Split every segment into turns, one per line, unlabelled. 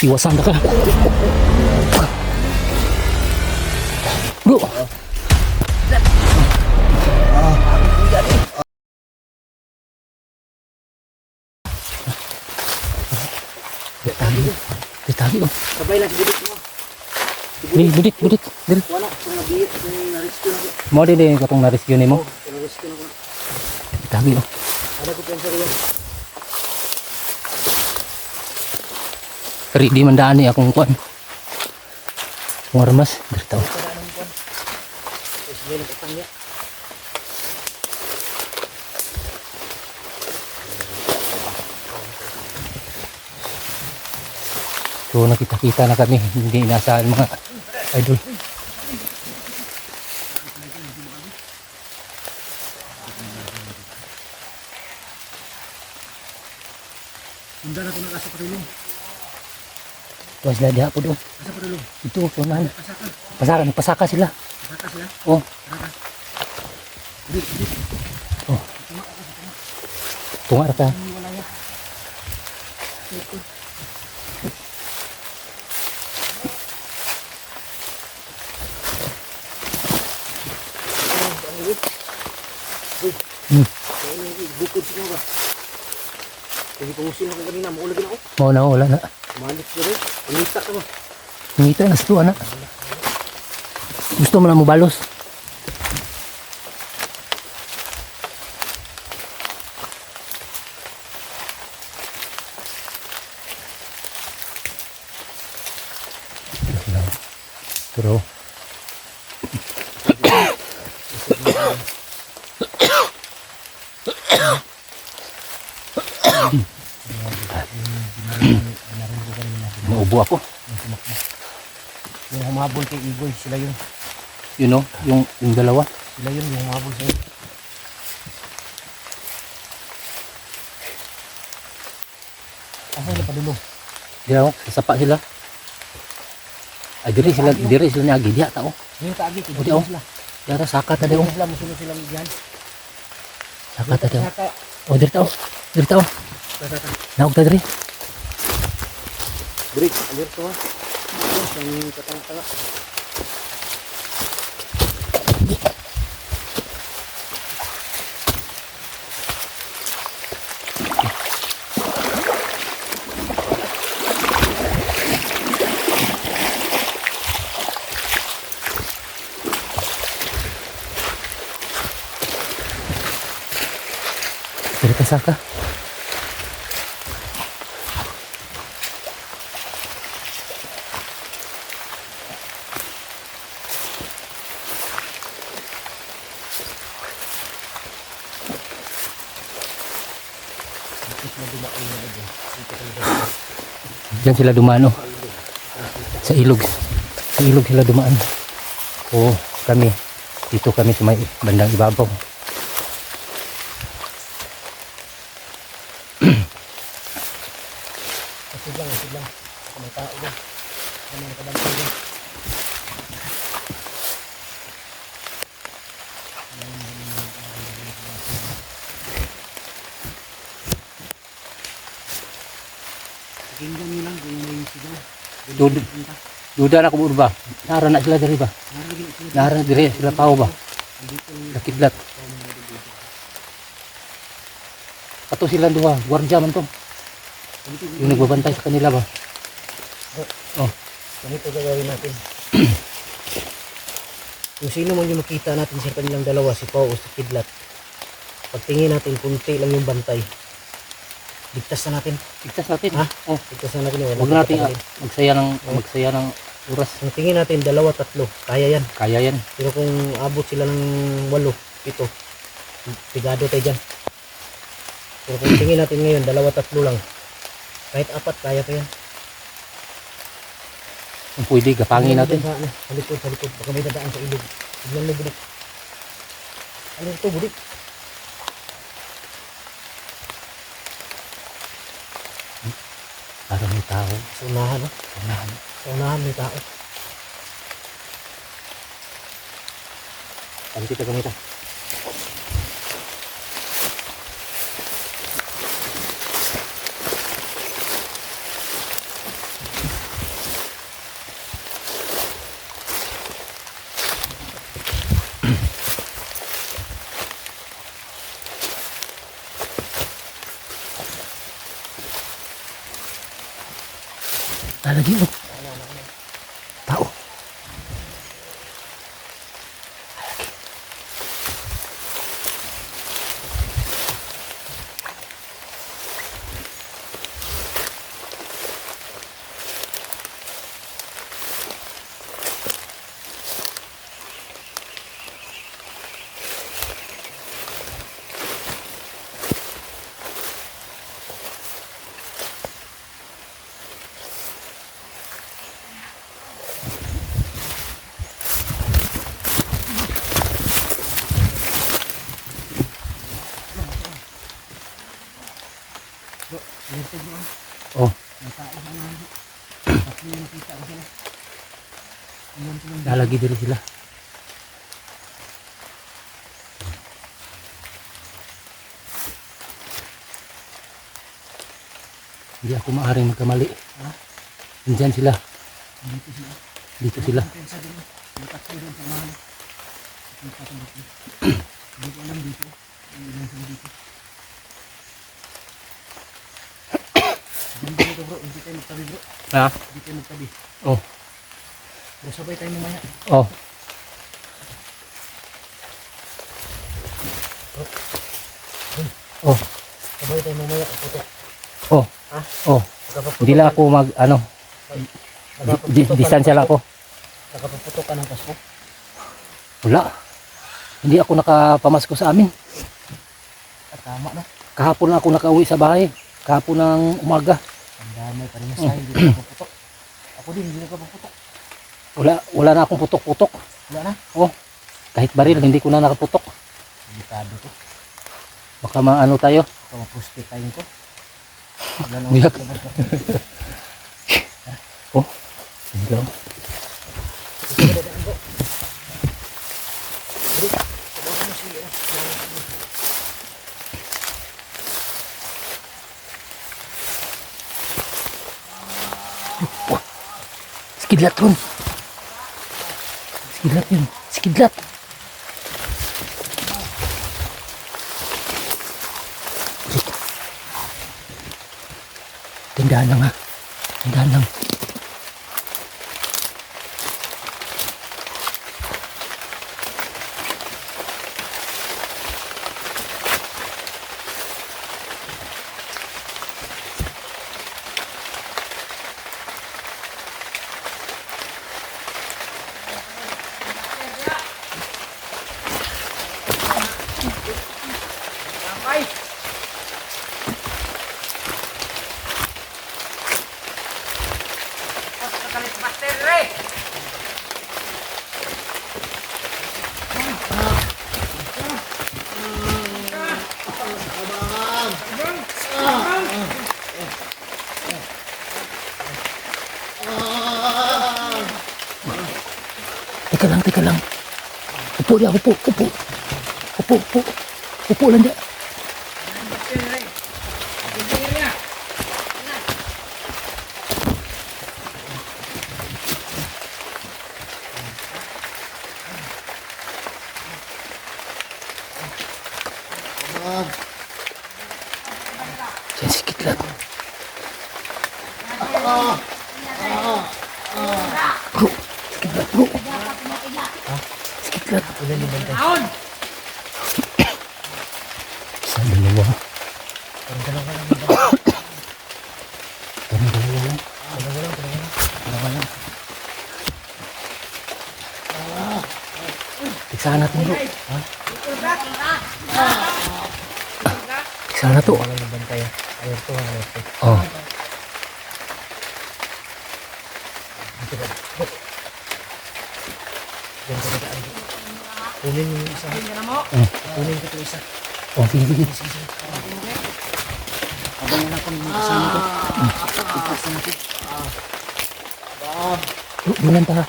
Tiwasan na ka. Bro. Ditali oh.
Sabay lang si Budit mo.
Ni budit. Dil.
Wala, kung nabiyit, kung na-rescue na ko.
Mo din katong na-rescue nimo.
Na-rescue na ko.
Ditali oh.
Ada ko pensa riyan.
Kari di man daan ni akong kuan. Kung armas, dirtaw.
Terus dia nak petang dia.
So nakita-kita na kami, hindi inaasahan mga idol.
Sundan ako nak asa patulong.
Tuwas na diha po doon.
Asa patulong?
Ito, sunan.
Pasaka.
Pasaka sila.
Pasaka sila.
Oh.
Pasaka. Budit.
Oh. Tunga rata.
Wala ya. Bukod sila ba? Kasi pangusin ako kanina, maulagin ako.
Mau na, wala na.
Malit ka rin. Umita ka ba?
Ngito na sa tuwa na. Gusto mo na mo balos? Pero naubo ako.
Yung humabol kay Igoy, sila yun.
You know, yung dalawa.
Sila yun, yung humabol sa'yo. Asa sila padulong?
Di ako, sasapa sila. Ay, diri sila niagi. Diya, tao.
Yung taagi,
O, di
kaya
ako.
sila.
Diya, saka ta daw.
Sila, musunod sila diyan.
Saka ta daw.
Saka.
O, diri tao. Diri tao.
Saka.
Naog ta diri.
Break, alir to ha. Yung katanga-tanga.
Diri ka saka. Diyan sila dumano. Sa ilog. Sa ilog sila dumaan. Oo, kami. Dito kami sa may bandang ibabaw.
Asid lang. May tao dyan. May nakabantay dyan. Pakinggan nyo lang kung may sigaw.
Duda na ko ba? Nara na sila diri ba? Nara na diri sila pao ba? Nakidlat. Ato sila duha, gwardiya man to. Yung nagbabantay sa kanila ba? Oh,
Ganito gagawin natin. Kung sino man yung makita natin sa kanilang dalawa, si Pao o si Kidlat, pagtingin natin, kunti lang yung bantay. Ligtas na natin.
ligtas natin.
Ha?
Oh,
Ligtas na natin.
huwag natin magsaya ng oras.
Kung tingin natin, 2, 3, kaya yan.
Kaya yan.
Pero kung abot sila ng 8, 7, pigado tayo dyan. Pero kung tingin natin ngayon, 2, 3 lang. Kahit 4, kaya pa yan.
Kung pwede, gapangin natin.
Sa likod. Baka may dadaan sa ilog. Tignan mo, Budik. Ano ito, Budik?
Parang may tao.
Sa unahan, no?
Unahan.
Sa unahan may tao.
Sabi kita gamita. Lagi mo. Tao. Oh. Lalagi diri sila. Hindi ako maaaring magkamali. Diyan sila. Dito sila.
Dito bro, hindi tayo magtabi bro.
Ha?
Hindi tayo magtabi.
Oh.
Bro, sabay tayo mamaya.
Oh. Oh.
Sabay tayo mamaya. Putok.
Oh.
Ha?
Oh. Hindi lang ako mag ano. Distansya lang ako.
Nakapaputok ka ng Pasko.
Wala. Hindi ako nakapamasko sa amin.
At tama na.
Kahapon na ako nakauwi sa bahay. Kahapon ng umaga.
Ang damay pa rin sa hindi ka paputok. Ako din, hindi ka paputok.
Wala na akong putok-putok.
Wala na.
Oh. Kahit baril, hindi ko na nakaputok.
Delikado to.
Baka maano tayo.
Baka mapuste tayo ko. Wala na.
Uyak. Oh. Hindi lang. Sikidlat ron. Sikidlat yun. Sikidlat. Tindahan lang ha. Tindahan lang. Teka lang. Upo dia, upo. Upo lang dia. Jangan sikit lang. Bro, sikit lang bro. Sikit lang.
Ulan yung bantay.
Saan dalawa?
Parang dalawa lang yung bantay.
Parang dalawa lang.
Dalawa lang.
Tiksahan natin bro. Ha? Tiksahan na to.
Dalawa lang yung bantay. Ayaw to.
Oh.
Dito ba? Diyan ka dadaan. Kunin yung isa. Kunin ko yung isa.
Oh, sige.
Abang na akong kasama ko. Ipas na natin.
Bulan pa.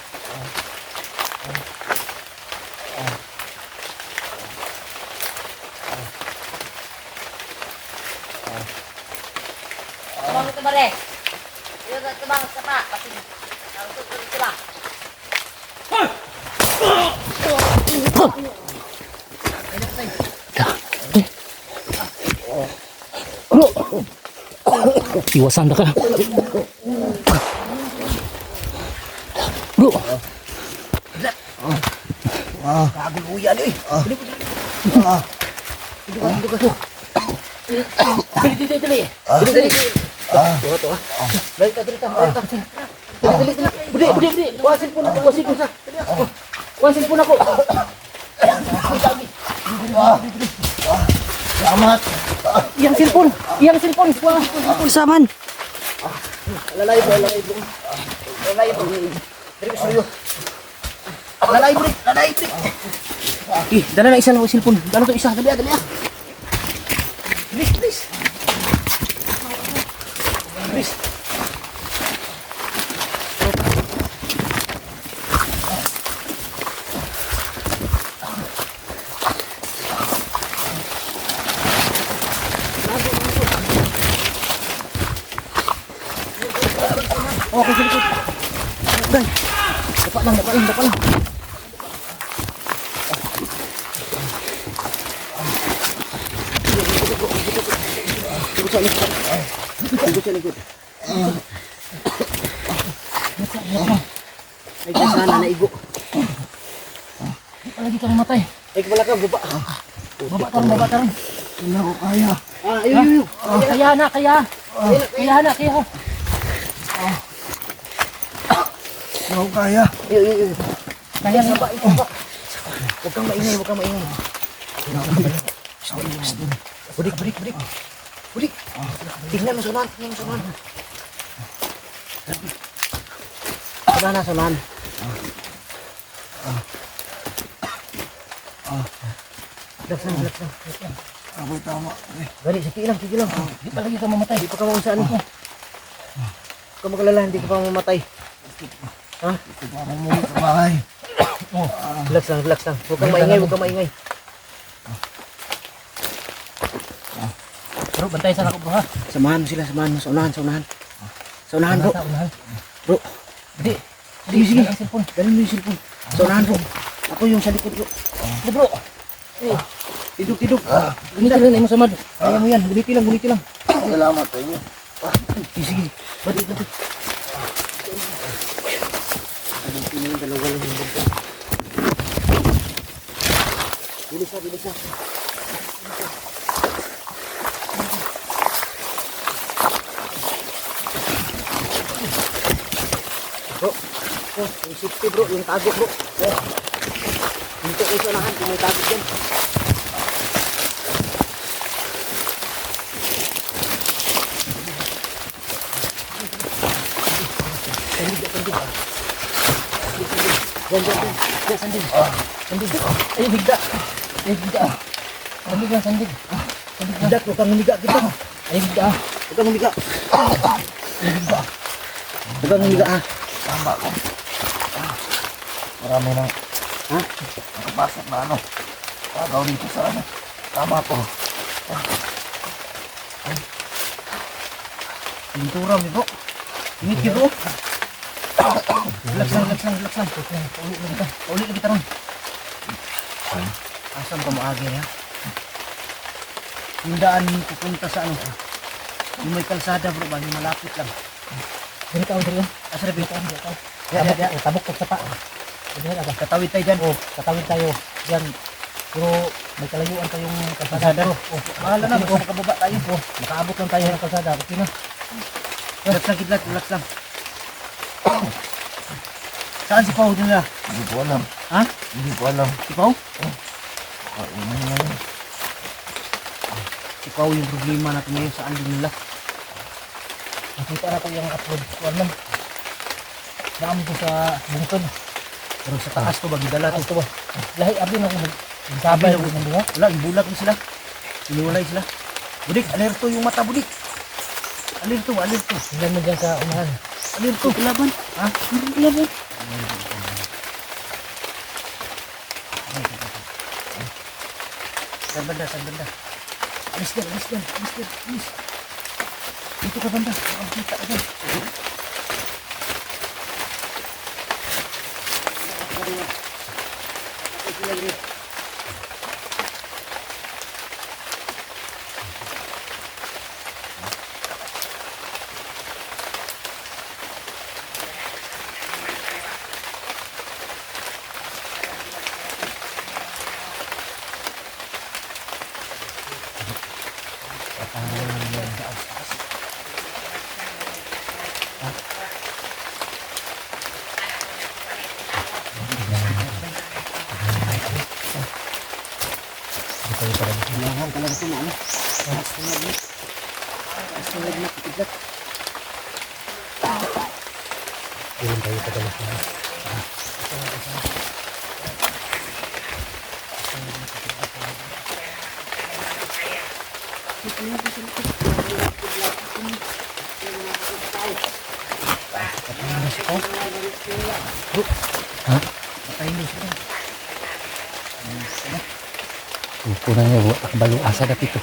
Abang ito ba rin? Ito ba? Pati. Ito ba?
Iwasan na ka.
Kaguluyan eh. Dali ko dali. Hindi ko. Dali. Tuwa. Dali ka. Budi. Kuwasin po sa. Kuwasin po na ko.
Salamat.
Iyang cellphone.
Saman.
Lalay bro. Dali ko sa'yo. Lalay bro. Dala na isa lang cellphone. Dala to isa. Dali ah. Please. Okay, sige. Dai. Dapat lang. Likod. Ay, sana naigo.
Palagi kang matay.
Ay, wala ka, baba.
Baba tarong.
Hindi ko kaya.
Ayun.
Kaya na.
Hindi ko kaya.
Ayun.
Kaya na.
Huwag kang maingay. Budik. Tingnan mo sunan. Sunan. Laksan.
Ako tama.
Gali, sige lang.
Di palagi kang mamatay.
Hindi pa ka maunsa ano. Huwag ka magalala, hindi ka pa mamatay. Ha?
Ito pa ako muli sa bahay.
Relax lang. Huwag kang maingay.
Bro, bantay sana ako bro ha.
Samahan mo sila. Sa unahan bro. Bro. Sige.
Ang cellphone.
Dali mo yung cellphone. Sa unahan bro. Ako yung sa likod bro.
Bro.
Tidog.
Gumita rin mo samad.
Kaya mo yan. Guliti lang.
Salamat sa inyo.
Sige. Bati. Ini yung dalawa lang yung bangka. Bilis na. Bro, yung safety bro, yung tago bro. Dito ko sa unahan, kung may tago dyan.
Sandig. Ay, bigda. Sandig.
Tidak, huwag kang humiga kita.
Ay, bigda.
Huwag kang humiga. Huwag kang humiga ha.
Tama ko. Marami nang
Ha?
nakapasok na ano. Tagaw dito sa ano. Tama ko.
Pintura mi bro. Init ki bro. Relax lang. Uli lagi taron. Asam ka maagi ya. Yung daan pupunta sa ano. Yung may kalsada bro, bali malapit lang.
Dito ako dito.
Asa rin bitaw.
Tabok ko sa pa.
Katawid tayo dyan.
Tatawid tayo diyan. Pero may kalayuan tayong kalsada.
Bahala na, basta makababa tayo.
Makaabot lang tayo ng kalsada. Okay na.
Relax lang kidlat, relax lang. Saan si Pao nila?
Hindi ko alam.
Ha?
Hindi ko alam.
Si Pao?
Ano nga yun?
Si Pao yung problema natin ngayon, saan din nila?
Nakita na ko yung upload ko alam. Naam ko sa bungkod.
Pero sa taas to, bagi dala to.
Ito ba? Lahi abi na ko sabay ko ng duha.
Wala, ibulag na sila. Iniwalay sila. Budik, alerto yung mata, budik. Alerto.
Tingnan mo diyan sa unahan.
Alerto. Kalaban. Ha? Kalaban. Saan banda? Alis din. Dito ka banda. Kita ka dyan. tayo talaga. Kailangan talaga ito na ano. Mas tulad na. Mas tulad na. Kipidlat. Kailan tayo talaga. Patayin na siya.
Ha?
Patayin na siya.
Puno na yung akbalong asa na dito.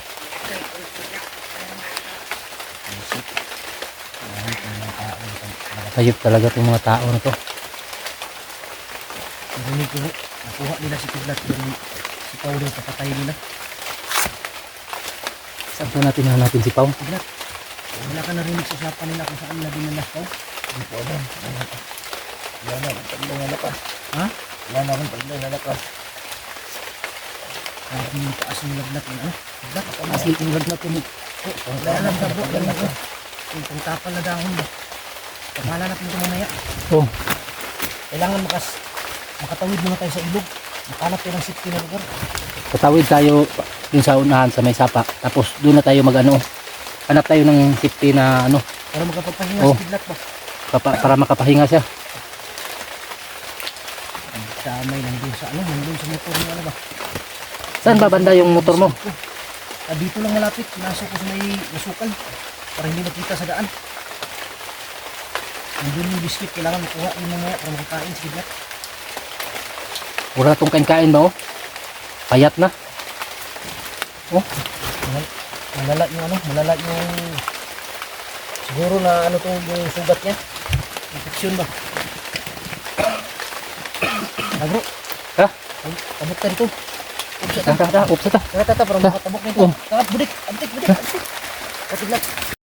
Hayop talaga itong mga tao na to.
Narinig ko, nakuha nila si Kidlat yung si Paulo papatayin nila.
Saan pa natin hanapin si Pao?
Kidlat, wala ka narinig sa usapan nila kung saan nila dinalas Pao?
Hindi ko alam. Wala na akong paglaw na lakas.
Ha?
Wala na akong paglaw na lakas.
Sabi yung taas yung lagnat yun, ano? Kidlat, taas yung lagnat yun. Wala lang ka bro, wala ko. Yung pangtapal na dahon ba? Paghala natin ito mamaya.
Oh,
Kailangan makatawid muna tayo sa ilog. Makalap tayo ng safety na lugar.
patawid tayo dun sa unahan sa may sapa. Tapos doon na tayo mag-ano. Hanap tayo ng safety na ano.
Para magkapagpahinga
Oh.
si Kidlat ba?
Para makapahinga siya.
Damay nandun sa nandun sa motor niya ano ba?
Saan ba banda yung motor mo?
Dito lang malapit, pinasok ko sa may nasukal para hindi makita sa daan. Nandun yung biscuit, kailangan makuha yun mamaya para makakain si Kidlat.
Wala tong kain-kain ba oh? Payat na. Oh,
Malala yung siguro na ano tong yung sugat niya. Infection ba? Bro,
ha?
tabok tayo dito.
Dah, upsa ta.
Tata, para makatabok nito.
Oh.
Budik, antik. Kidlat.